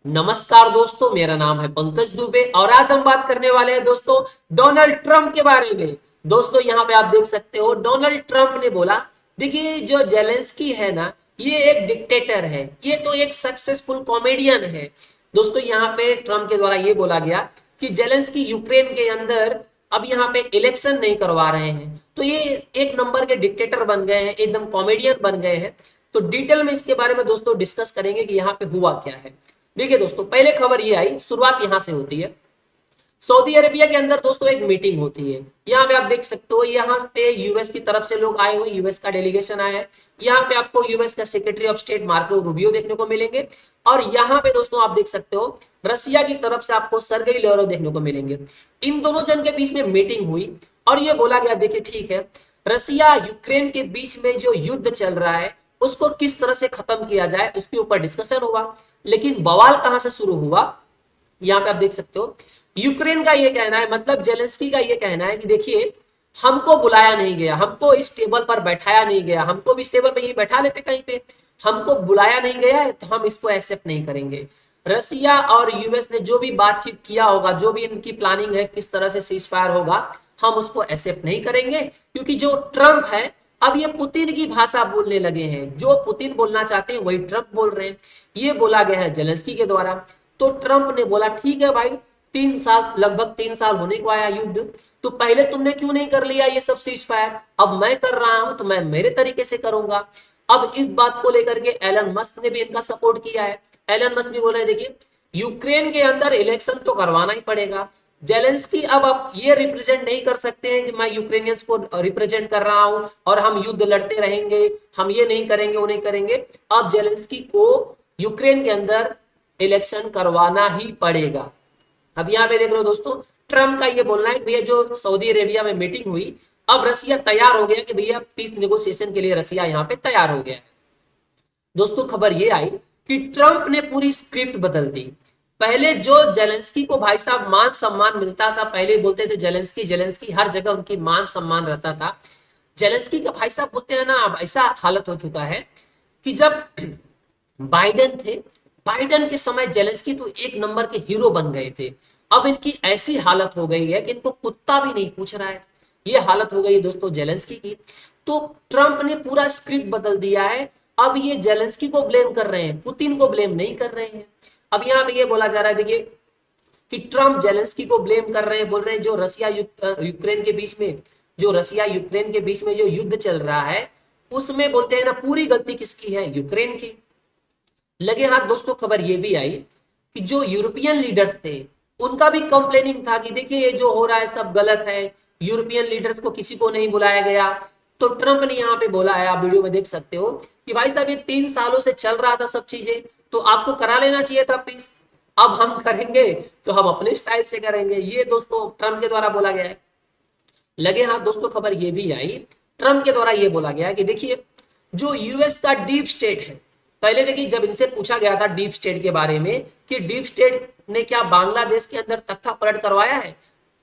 नमस्कार दोस्तों, मेरा नाम है पंकज दुबे और आज हम बात करने वाले हैं दोस्तों डोनाल्ड ट्रंप के बारे में। दोस्तों यहाँ पे आप देख सकते हो डोनाल्ड ट्रंप ने बोला, देखिए जो जेलेंस्की है ना, ये एक डिक्टेटर है, ये तो एक सक्सेसफुल कॉमेडियन है। दोस्तों यहाँ पे ट्रंप के द्वारा ये बोला गया कि जेलेंस्की यूक्रेन के अंदर अब यहाँ पे इलेक्शन नहीं करवा रहे हैं, तो ये एक नंबर के डिक्टेटर बन गए हैं, एकदम कॉमेडियन बन गए हैं। तो डिटेल में इसके बारे में दोस्तों डिस्कस करेंगे कि यहाँ पे हुआ क्या है। देखिए दोस्तों, पहले खबर ये आई, शुरुआत यहां से होती है। सऊदी अरेबिया के अंदर दोस्तों एक मीटिंग होती है। यहाँ पे आप देख सकते हो, यहाँ पे यूएस की तरफ से लोग आए हुए, यूएस का डेलीगेशन आया है। यहाँ पे आपको यूएस का secretary of state Marco Rubio देखने को मिलेंगे और यहाँ पे दोस्तों आप देख सकते हो रसिया की तरफ से आपको सरगेई लेवरोव देखने को मिलेंगे। इन दोनों जन के बीच में मीटिंग हुई और ये बोला गया, देखिए ठीक है, रसिया यूक्रेन के बीच में जो युद्ध चल रहा है उसको किस तरह से खत्म किया जाए उसके ऊपर डिस्कशन होगा। लेकिन बवाल कहां से शुरू हुआ, यहां पे आप देख सकते हो यूक्रेन का ये कहना है, मतलब जेलेंस्की का ये कहना है कि देखिए हमको बुलाया नहीं गया, हमको इस टेबल पर बैठाया नहीं गया, हमको भी इस टेबल पे ये बैठा लेते कहीं पे, हमको बुलाया नहीं गया है तो हम इसको एक्सेप्ट नहीं करेंगे। रसिया और यूएस ने जो भी बातचीत किया होगा, जो भी इनकी प्लानिंग है किस तरह से सीज फायर होगा, हम उसको एक्सेप्ट नहीं करेंगे। क्योंकि जो ट्रंप है अब ये पुतिन की भाषा बोलने लगे हैं, जो पुतिन बोलना चाहते हैं वही ट्रंप बोल रहे हैं। ये बोला गया है जेलेंस्की के द्वारा। तो ट्रंप ने बोला ठीक है भाई, 3 साल, लगभग 3 साल होने को आया युद्ध, तो पहले तुमने क्यों नहीं कर लिया ये सब सीज फायर, अब मैं कर रहा हूं तो मैं मेरे तरीके से करूंगा। अब इस बात को लेकर के एलन मस्क ने भी इनका सपोर्ट किया है। एलन मस्क भी बोल रहे हैं, देखिए यूक्रेन के अंदर इलेक्शन तो करवाना ही पड़ेगा। जेलेंस्की अब आप ये रिप्रेजेंट नहीं कर सकते हैं कि मैं यूक्रेनियंस को रिप्रेजेंट कर रहा हूं और हम युद्ध लड़ते रहेंगे, हम ये नहीं करेंगे वो नहीं करेंगे। अब जेलेंस्की को यूक्रेन के अंदर इलेक्शन करवाना ही पड़ेगा। अब यहाँ पे देख रहे हो दोस्तों, ट्रम्प का ये बोलना है कि भैया जो सऊदी अरेबिया में मीटिंग हुई, अब रसिया तैयार हो गया कि भैया पीस नेगोशिएशन के लिए रसिया यहाँ पे तैयार हो गया है। दोस्तों खबर ये आई कि ट्रंप ने पूरी स्क्रिप्ट बदल दी। पहले जो जेलेंस्की को भाई साहब मान सम्मान मिलता था, पहले बोलते थे जेलेंस्की जेलेंस्की, हर जगह उनकी मान सम्मान रहता था। जेलेंस्की का भाई साहब बोलते हैं ना, अब ऐसा हालत हो चुका है कि जब बाइडेन थे, बाइडेन के समय जेलेंस्की तो एक नंबर के हीरो बन गए थे। अब इनकी ऐसी हालत हो गई है कि इनको कुत्ता भी नहीं पूछ रहा है। ये हालत हो गई है दोस्तों जेलेंस्की की। तो ट्रंप ने पूरा स्क्रिप्ट बदल दिया है। अब ये जेलेंस्की को ब्लेम कर रहे हैं, पुतिन को ब्लेम नहीं कर रहे हैं। अब यहां पे ये बोला जा रहा है, देखिए कि ट्रंप जेलेंस्की को ब्लेम कर रहे हैं, बोल रहे हैं जो रसिया यूक्रेन के बीच में, जो रसिया यूक्रेन के बीच में जो युद्ध चल रहा है उसमें बोलते हैं ना पूरी गलती किसकी है, यूक्रेन की। लगे हाथ दोस्तों खबर ये भी आई कि जो यूरोपियन लीडर्स थे उनका भी कंप्लेनिंग था कि देखिए ये जो हो रहा है सब गलत है, यूरोपियन लीडर्स को किसी को नहीं बुलाया गया। तो ट्रंप ने यहाँ पे बोला है, आप वीडियो में देख सकते हो कि भाई साहब ये 3 सालों से चल रहा था सब चीजें, तो आपको करा लेना चाहिए था पीस। अब हम करेंगे तो हम अपने स्टाइल से करेंगे, ये दोस्तों ट्रंप के द्वारा बोला गया है। लगे हाथ दोस्तों खबर ये भी आई, ट्रंप के द्वारा ये बोला गया है कि देखिए जो यूएस का डीप स्टेट है, पहले देखिए जब इनसे पूछा गया था डीप स्टेट के बारे में कि डीप स्टेट ने क्या बांग्लादेश के अंदर तख्ता पलट करवाया है,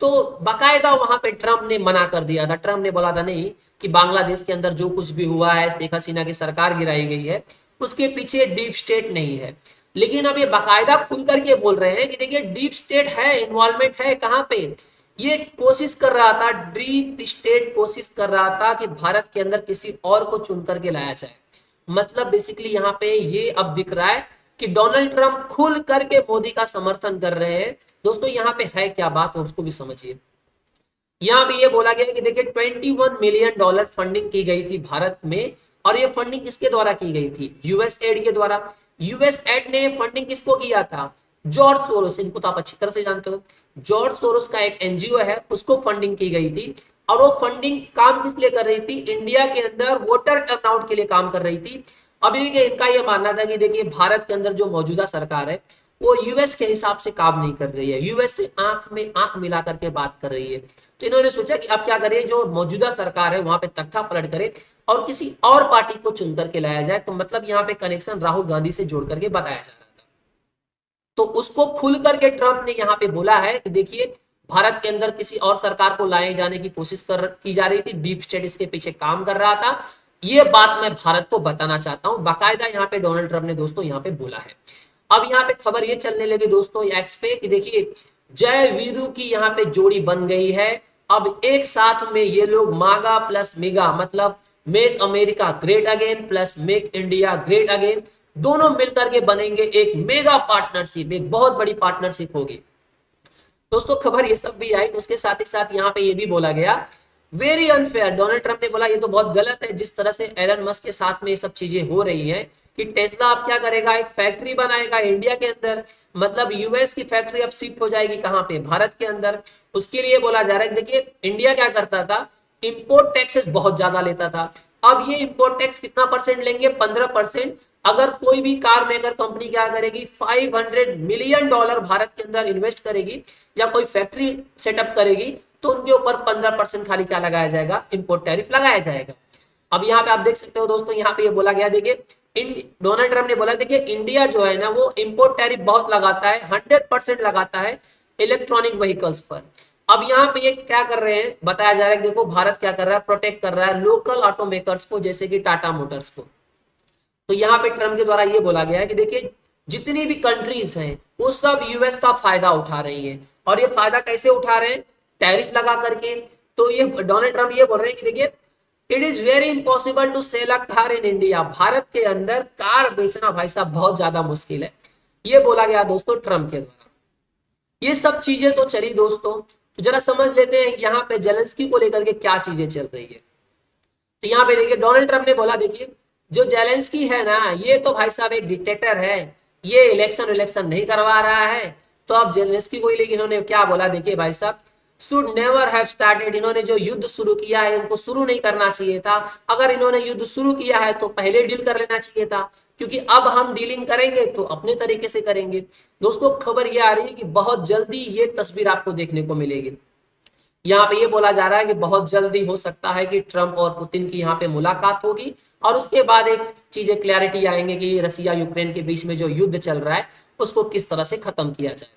तो बाकायदा वहां पे ट्रंप ने मना कर दिया था। ट्रंप ने बोला था नहीं, कि बांग्लादेश के अंदर जो कुछ भी हुआ है, शेख हसीना की सरकार गिराई गई है, उसके पीछे डीप स्टेट नहीं है। लेकिन अब ये बाकायदा खुल करके बोल रहे हैं कि देखिए डीप स्टेट है, इन्वॉल्वमेंट है, कहां पे, ये कोशिश कर रहा था, डीप स्टेट कोशिश कर रहा था कि भारत के अंदर किसी और को चुन करके लाया जाए। मतलब बेसिकली यहाँ पे ये अब दिख रहा है कि डोनाल्ड ट्रंप खुल करके मोदी का समर्थन कर रहे हैं। दोस्तों यहाँ पे है क्या बात है उसको भी समझिए। यहाँ पे ये बोला गया कि देखिए 21 मिलियन डॉलर फंडिंग की गई थी भारत में, और ये फंडिंग किसके द्वारा की गई थी, यूएस एड के द्वारा। यूएस एड ने फंडिंग किसको किया था, जॉर्ज सोरोस, इनको तो आप अच्छी तरह से जानते हो, जॉर्ज सोरोस का एक एनजीओ है, उसको फंडिंग की गई थी। और वो फंडिंग काम किस लिए कर रही थी, इंडिया के अंदर वोटर टर्नआउट के लिए काम कर रही थी। अभी इनका ये मानना था कि देखिए भारत के अंदर जो मौजूदा सरकार है वो यूएस के हिसाब से काम नहीं कर रही है, यूएस से आंख में आंख मिला करके बात कर रही है। तो इन्होंने सोचा कि अब क्या करिए, जो मौजूदा सरकार है वहां पे तख्ता पलट करे और किसी और पार्टी को चुन करके लाया जाए। तो मतलब यहाँ पे कनेक्शन राहुल गांधी से जोड़ करके बताया जा रहा था। तो उसको खुल करके ट्रंप ने यहाँ पे बोला है कि देखिए भारत के अंदर किसी और सरकार को लाए जाने की कोशिश की जा रही थी, डीप स्टेट इसके पीछे काम कर रहा था। ये बात मैं भारत को बताना चाहता हूं, बाकायदा यहाँ पे डोनाल्ड ट्रंप ने दोस्तों यहाँ पे बोला है। अब यहाँ पे खबर ये चलने लगी दोस्तों एक्स पे कि देखिए जय वीरू की यहाँ पे जोड़ी बन गई है। अब एक साथ में ये लोग मागा प्लस मेगा मतलब make America great again plus make India great again दोनों मिलकर के बनेंगे एक मेगा पार्टनरशिप, एक बहुत बड़ी पार्टनरशिप होगी। दोस्तों खबर ये सब भी आई, उसके साथ ही साथ यहाँ पे ये भी बोला गया वेरी अनफेयर। डोनाल्ड ट्रंप ने बोला ये तो बहुत गलत है जिस तरह से एलन मस्क के साथ में ये सब चीजें हो रही है कि टेस्ला अब क्या करेगा, एक फैक्ट्री बनाएगा इंडिया के अंदर, मतलब यूएस की फैक्ट्री अब शिफ्ट हो जाएगी कहाँ पे, भारत के अंदर। उसके लिए बोला जा रहा है देखिए इंडिया क्या करता था, इंपोर्ट टैक्सेस बहुत ज्यादा लेता था। अब ये इंपोर्ट टैक्स कितना परसेंट लेंगे, 15%। अगर कोई भी कार मेकर कंपनी क्या करेगी, $500 मिलियन भारत के अंदर इन्वेस्ट करेगी या कोई फैक्ट्री सेटअप करेगी तो उनके ऊपर 15% खाली क्या लगाया जाएगा, इंपोर्ट टैरिफ लगाया जाएगा। अब यहाँ पे आप देख सकते हो दोस्तों, यहाँ पे ये बोला गया देखिए डोनाल्ड ट्रंप ने बोला देखिए इंडिया जो है ना वो इंपोर्ट टैरिफ बहुत लगाता है, 100% लगाता है इलेक्ट्रॉनिक व्हीकल्स पर। अब यहाँ पे ये क्या कर रहे हैं, बताया जा रहा है देखो भारत क्या कर रहा है, प्रोटेक्ट कर रहा है लोकल ऑटोमेकर्स को जैसे कि टाटा मोटर्स को। तो यहाँ पे ट्रम्प के द्वारा ये बोला गया है कि देखिए जितनी भी कंट्रीज हैं वो सब यूएस का फायदा उठा रही हैं, और ये फायदा कैसे उठा रहे हैं, टैरिफ लगा करके। तो ये डोनाल्ड ट्रंप ये बोल रहे हैं कि देखिए it is very impossible to sell a car in India, भारत के अंदर कार बेचना भाई साहब बहुत ज्यादा मुश्किल है, ये बोला गया दोस्तों ट्रंप के द्वारा। ये सब चीजें तो चली दोस्तों, तो जरा समझ लेते हैं यहाँ पे जेलेंस्की को लेकर के क्या चीजें चल रही है। तो यहाँ पे देखिए डोनाल्ड ट्रंप ने बोला देखिए जो जेलेंस्की है ना ये तो भाई साहब एक डिक्टेटर है, ये इलेक्शन नहीं करवा रहा है। तो अब जेलेंस्की को ही लेकिन इन्होंने क्या बोला देखिए भाई साहब शुड नेवर हैव स्टार्टेड, इन्होंने जो युद्ध शुरू किया है उनको शुरू नहीं करना चाहिए था। अगर इन्होंने युद्ध शुरू किया है तो पहले डील कर लेना चाहिए था, क्योंकि अब हम डीलिंग करेंगे तो अपने तरीके से करेंगे। दोस्तों खबर ये आ रही है कि बहुत जल्दी ये तस्वीर आपको देखने को मिलेगी। यहाँ पे ये बोला जा रहा है कि बहुत जल्दी हो सकता है कि ट्रंप और पुतिन की यहाँ पे मुलाकात होगी और उसके बाद एक चीजें क्लैरिटी आएंगे कि रसिया यूक्रेन के बीच में जो युद्ध चल रहा है उसको किस तरह से खत्म किया जाए।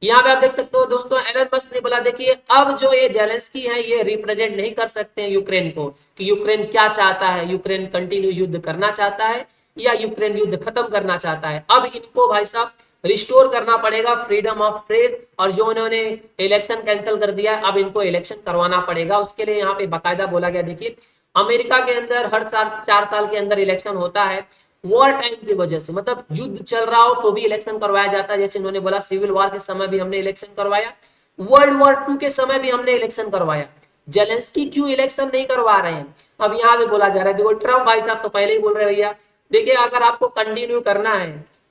यहाँ पे आप देख सकते हो दोस्तों एलन मस्क ने बोला देखिए अब जो ये जेलेंस्की है ये रिप्रेजेंट नहीं कर सकते हैं यूक्रेन को, कि यूक्रेन क्या चाहता है, यूक्रेन कंटिन्यू युद्ध करना चाहता है या यूक्रेन युद्ध खत्म करना चाहता है। अब इनको भाई साहब रिस्टोर करना पड़ेगा फ्रीडम ऑफ प्रेस, और जो इन्होंने इलेक्शन कैंसिल कर दिया अब इनको इलेक्शन करवाना पड़ेगा। उसके लिए यहाँ पे बाकायदा बोला गया देखिए अमेरिका के अंदर हर साल 4 साल के अंदर इलेक्शन होता है, वॉर टाइम की वजह से, मतलब युद्ध चल रहा हो तो भी इलेक्शन करवाया जाता है। जैसे इन्होंने बोला सिविल वॉर के समय भी हमने इलेक्शन करवाया, वर्ल्ड वॉर 2 के समय भी हमने इलेक्शन करवाया, जेलेंस्की क्यों इलेक्शन नहीं करवा रहे हैं। अब यहाँ पे बोला जा रहा है देखो ट्रम्प भाई साहब तो पहले ही बोल रहे हैं भैया देखिए अगर आपको कंटिन्यू करना है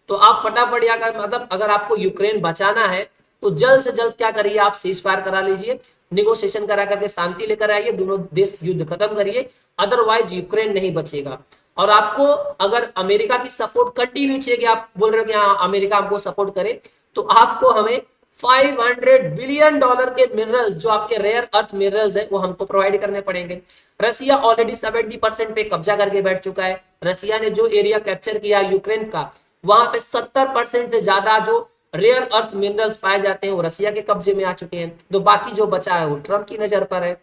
तो आप फटाफट या मतलब अगर आपको यूक्रेन बचाना है तो जल्द से जल्द क्या करिए, आप सीज फायर करा लीजिए, निगोशिएशन करा करके शांति लेकर आइए, दोनों देश युद्ध खत्म करिए, अदरवाइज यूक्रेन नहीं बचेगा। और आपको अगर अमेरिका की सपोर्ट कंटिन्यू चाहिए कि आप बोल रहे हो कि हाँ अमेरिका आपको सपोर्ट करे, तो आपको हमें $500 बिलियन के मिनरल्स जो आपके रेयर अर्थ मिनरल्स है वो हमको प्रोवाइड करने पड़ेंगे। रसिया ऑलरेडी 70% पे कब्जा करके बैठ चुका है। रसिया ने जो एरिया कैप्चर किया यूक्रेन का वहां पे 70% से ज्यादा जो रेयर अर्थ मिनरल्स पाए जाते हैं वो रसिया के कब्जे में आ चुके हैं। तो बाकी जो बचा है वो ट्रंप की नजर पर है।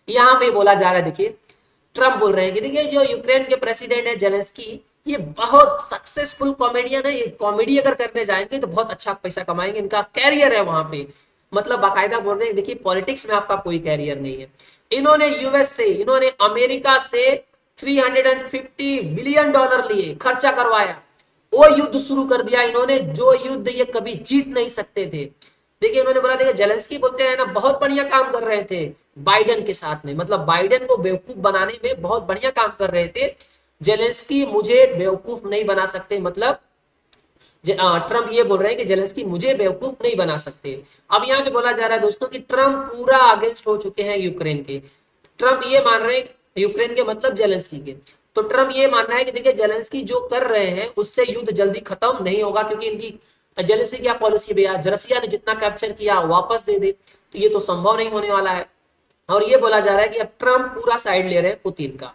यहाँ पे बोला जा रहा है देखिए ट्रंप बोल रहे हैं कि देखिए जो यूक्रेन के प्रेसिडेंट है जेलेंस्की ये बहुत सक्सेसफुल कॉमेडियन है, ये कॉमेडी अगर करने जाएंगे तो बहुत अच्छा पैसा कमाएंगे, इनका कैरियर है वहां पे, मतलब बाकायदा बोल रहे हैं देखिए पॉलिटिक्स में आपका कोई कैरियर नहीं है। इन्होंने यूएस से, इन्होंने अमेरिका से $350 बिलियन लिए, खर्चा करवाया, वो युद्ध शुरू कर दिया इन्होंने जो युद्ध ये कभी जीत नहीं सकते थे। देखिए उन्होंने बोला देखिए जेलेंस्की बोलते हैं ना बहुत बढ़िया काम कर रहे थे बाइडेन के साथ में, मतलब बाइडेन को बेवकूफ बनाने में बहुत बढ़िया काम कर रहे थे। जेलेंस्की मुझे बेवकूफ नहीं बना सकते, मतलब ट्रंप ये बोल रहे हैं कि जेलेंस्की मुझे बेवकूफ नहीं बना सकते। अब यहाँ पे बोला जा रहा है दोस्तों कि ट्रंप पूरा अगेंस्ट हो चुके हैं यूक्रेन के। ट्रंप ये मान रहे हैं यूक्रेन के मतलब जेलेंस्की के, तो ट्रंप ये मानना है कि देखिए जेलेंस्की जो कर रहे हैं उससे युद्ध जल्दी खत्म नहीं होगा, क्योंकि इनकी जेलेंस्की क्या पॉलिसी भैया रसिया ने जितना कैप्चर किया वापस दे दे, तो ये तो संभव नहीं होने वाला है। और ये बोला जा रहा है कि अब ट्रंप पूरा साइड ले रहे हैं पुतिन का।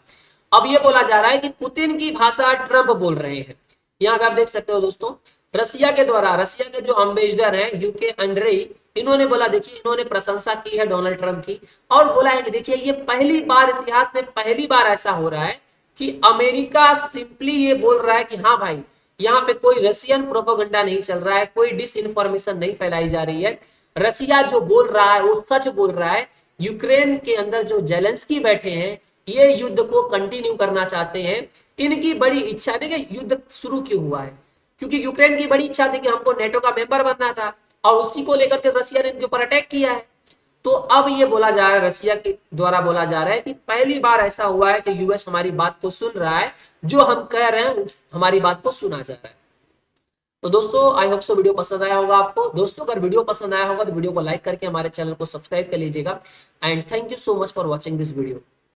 अब ये बोला जा रहा है कि पुतिन की भाषा ट्रंप बोल रहे हैं। यहाँ पे आप देख सकते हो दोस्तों रसिया के द्वारा, रसिया के जो अम्बेसडर हैं यूके अंड्रेई, इन्होंने बोला देखिए इन्होंने प्रशंसा की है डोनाल्ड ट्रंप की और बोला है कि देखिए ये पहली बार इतिहास में पहली बार ऐसा हो रहा है कि अमेरिका सिंपली ये बोल रहा है कि हाँ भाई यहाँ पे कोई रशियन प्रोपेगेंडा नहीं चल रहा है, कोई डिस इन्फॉर्मेशन नहीं फैलाई जा रही है। रसिया जो बोल रहा है वो सच बोल रहा है। यूक्रेन के अंदर जो जेलेंस्की बैठे हैं ये युद्ध को कंटिन्यू करना चाहते हैं। इनकी बड़ी इच्छा, देखिए युद्ध शुरू क्यों हुआ है, क्योंकि यूक्रेन की बड़ी इच्छा थी कि हमको नेटो का मेंबर बनना था और उसी को लेकर के रसिया ने इनके ऊपर अटैक किया है। तो अब ये बोला जा रहा है, रसिया के द्वारा बोला जा रहा है कि पहली बार ऐसा हुआ है कि यूएस हमारी बात को सुन रहा है, जो हम कह रहे हैं हमारी बात को सुना जा रहा है। तो दोस्तों आई होप सो वीडियो पसंद आया होगा आपको। दोस्तों अगर वीडियो पसंद आया होगा तो वीडियो को लाइक करके हमारे चैनल को सब्सक्राइब कर लीजिएगा। And thank you so much for watching this video.